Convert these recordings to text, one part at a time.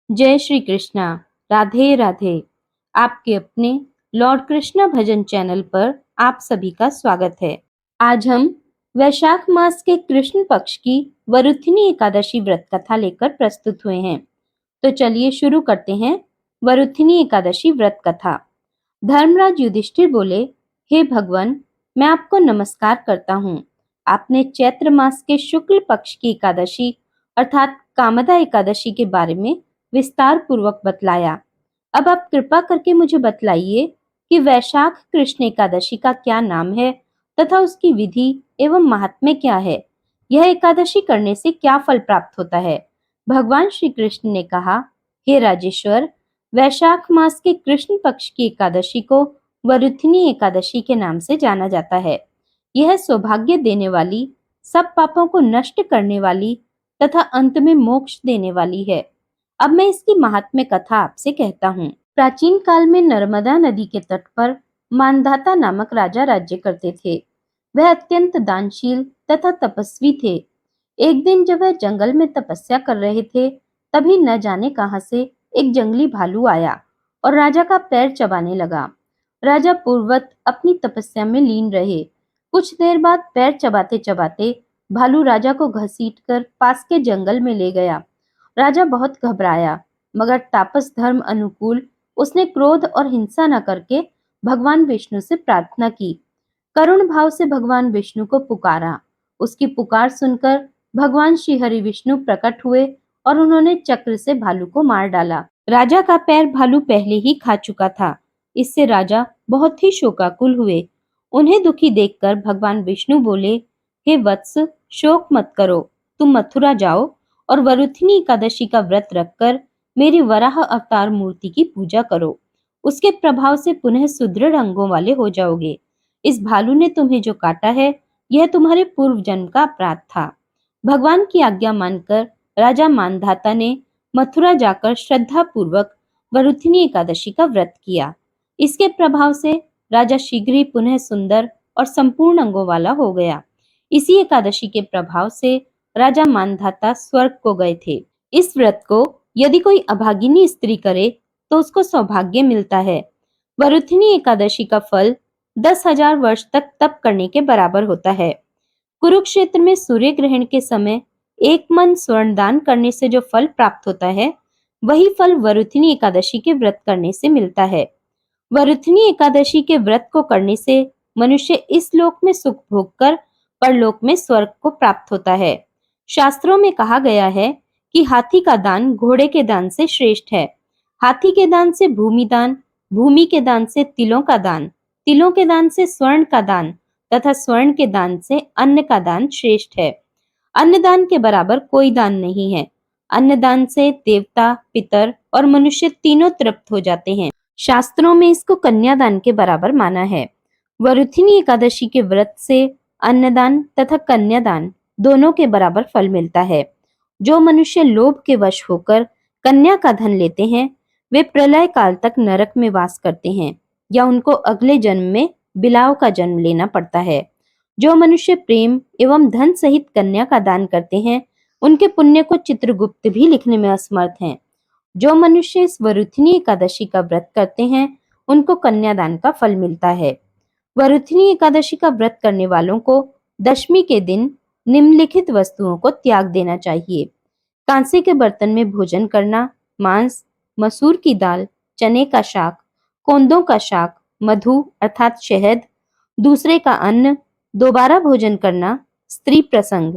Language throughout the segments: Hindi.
जय श्री कृष्णा। राधे राधे। आपके अपने लॉर्ड कृष्णा भजन चैनल पर आप सभी का स्वागत है। आज हम वैशाख मास के कृष्ण पक्ष की वरुथिनी एकादशी व्रत कथा लेकर प्रस्तुत हुए हैं। तो चलिए शुरू करते हैं वरुथिनी एकादशी व्रत कथा। धर्मराज युधिष्ठिर बोले, हे भगवान, मैं आपको नमस्कार करता हूँ। आपने चैत्र मास के शुक्ल पक्ष की एकादशी अर्थात कामदा एकादशी के बारे में विस्तार पूर्वक बतलाया। अब आप कृपा करके मुझे बतलाइए कि वैशाख कृष्ण एकादशी का क्या नाम है तथा उसकी विधि एवं महात्म्य क्या है। यह एकादशी करने से क्या फल प्राप्त होता है। भगवान श्री कृष्ण ने कहा, हे राजेश्वर, वैशाख मास के कृष्ण पक्ष की एकादशी को वरुथिनी एकादशी के नाम से जाना जाता है। यह सौभाग्य देने वाली, सब पापों को नष्ट करने वाली तथा अंत में मोक्ष देने वाली है। अब मैं इसकी महात्म्य कथा आपसे कहता हूँ। प्राचीन काल में नर्मदा नदी के तट पर मानधाता नामक राजा राज्य करते थे। वह अत्यंत दानशील तथा तपस्वी थे। एक दिन जब वह जंगल में तपस्या कर रहे थे, तभी न जाने कहां से एक जंगली भालू आया और राजा का पैर चबाने लगा। राजा पूर्ववत अपनी तपस्या में लीन रहे। कुछ देर बाद पैर चबाते चबाते भालू राजा को घसीटकर पास के जंगल में ले गया। राजा बहुत घबराया, मगर तापस धर्म अनुकूल उसने क्रोध और हिंसा न करके भगवान विष्णु से प्रार्थना की। करुण भाव से भगवान विष्णु को पुकारा। उसकी पुकार सुनकर भगवान श्री हरि विष्णु प्रकट हुए और उन्होंने चक्र से भालू को मार डाला। राजा का पैर भालू पहले ही खा चुका था। इससे राजा बहुत ही शोकाकुल हुए। उन्हें दुखी देखकर भगवान विष्णु बोले, हे वत्स, शोक मत करो। तुम मथुरा जाओ और वरुथिनी एकादशी का व्रत रखकर मेरी वराह अवतार मूर्ति की पूजा करो। उसके प्रभाव से पुनः सुदृढ़ अंगों वाले हो जाओगे। इस भालू ने तुम्हें जो काटा है, यह तुम्हारे पूर्व जन्म का अपराध था। भगवान की आज्ञा मानकर राजा मानधाता ने मथुरा जाकर श्रद्धा पूर्वक वरुथिनी एकादशी का व्रत किया। इसके प्रभाव से राजा शीघ्र ही पुनः सुंदर और संपूर्ण अंगों वाला हो गया। इसी एकादशी के प्रभाव से राजा मानधाता स्वर्ग को गए थे। इस व्रत को यदि कोई अभागिनी स्त्री करे तो उसको सौभाग्य मिलता है। वरुथिनी एकादशी का फल 10,000 वर्ष तक तप करने के बराबर होता है। कुरुक्षेत्र में सूर्य ग्रहण के समय एक मन स्वर्ण दान करने से जो फल प्राप्त होता है, वही फल वरुथिनी एकादशी के व्रत करने से मिलता है। वरुथिनी एकादशी के व्रत को करने से मनुष्य इस लोक में सुख भोग कर परलोक में स्वर्ग को प्राप्त होता है। शास्त्रों में कहा गया है कि हाथी का दान घोड़े के दान से श्रेष्ठ है। हाथी के दान से भूमि दान, भूमि के दान से तिलों का दान, तिलों के दान से स्वर्ण का दान तथा स्वर्ण के दान से अन्न का दान श्रेष्ठ है। अन्नदान के बराबर कोई दान नहीं है। अन्नदान से देवता, पितर और मनुष्य तीनों तृप्त हो जाते हैं। शास्त्रों में इसको कन्यादान के बराबर माना है। वरुथिनी एकादशी के व्रत से अन्नदान तथा कन्यादान दोनों के बराबर फल मिलता है। जो मनुष्य लोभ के वश होकर कन्या का धन लेते हैं, वे प्रलय काल तक नरक में वास करते हैं या उनको अगले जन्म में बिलाव का जन्म लेना पड़ता है। जो मनुष्य प्रेम एवं धन सहित कन्या का दान करते हैं, उनके पुण्य को चित्रगुप्त भी लिखने में असमर्थ हैं। जो मनुष्य इस वरुथिनी एकादशी का व्रत करते हैं, उनको कन्यादान का फल मिलता है। वरुथिनी एकादशी का व्रत करने वालों को दशमी के दिन निम्नलिखित वस्तुओं को त्याग देना चाहिए। कांसे के बर्तन में भोजन करना, मांस, मसूर की दाल, चने का शाक, कोंदों का शाक, मधु अर्थात शहद, दूसरे का अन्न, दोबारा भोजन करना, स्त्री प्रसंग।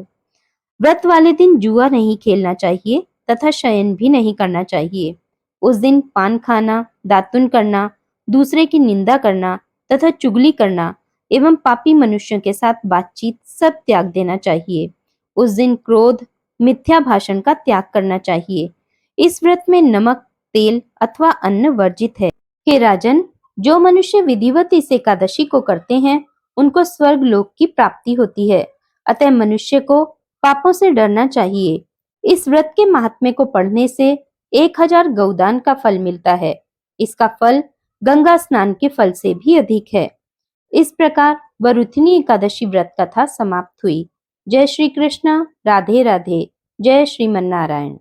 व्रत वाले दिन जुआ नहीं खेलना चाहिए तथा शयन भी नहीं करना चाहिए। उस दिन पान खाना, दातुन करना, दूसरे की निंदा करना तथा चुगली करना एवं पापी मनुष्यों के साथ बातचीत सब त्याग देना चाहिए। उस दिन क्रोध, मिथ्या भाषण का त्याग करना चाहिए। इस व्रत में नमक, तेल अथवा अन्न वर्जित है। हे राजन, जो मनुष्य विधिवत इस एकादशी को करते हैं, उनको स्वर्ग लोक की प्राप्ति होती है। अतः मनुष्य को पापों से डरना चाहिए। इस व्रत के महात्म्य को पढ़ने से 1,000 गौदान का फल मिलता है। इसका फल गंगा स्नान के फल से भी अधिक है। इस प्रकार वरुथिनी एकादशी व्रत कथा समाप्त हुई। जय श्री कृष्ण। राधे राधे। जय श्रीमन नारायण।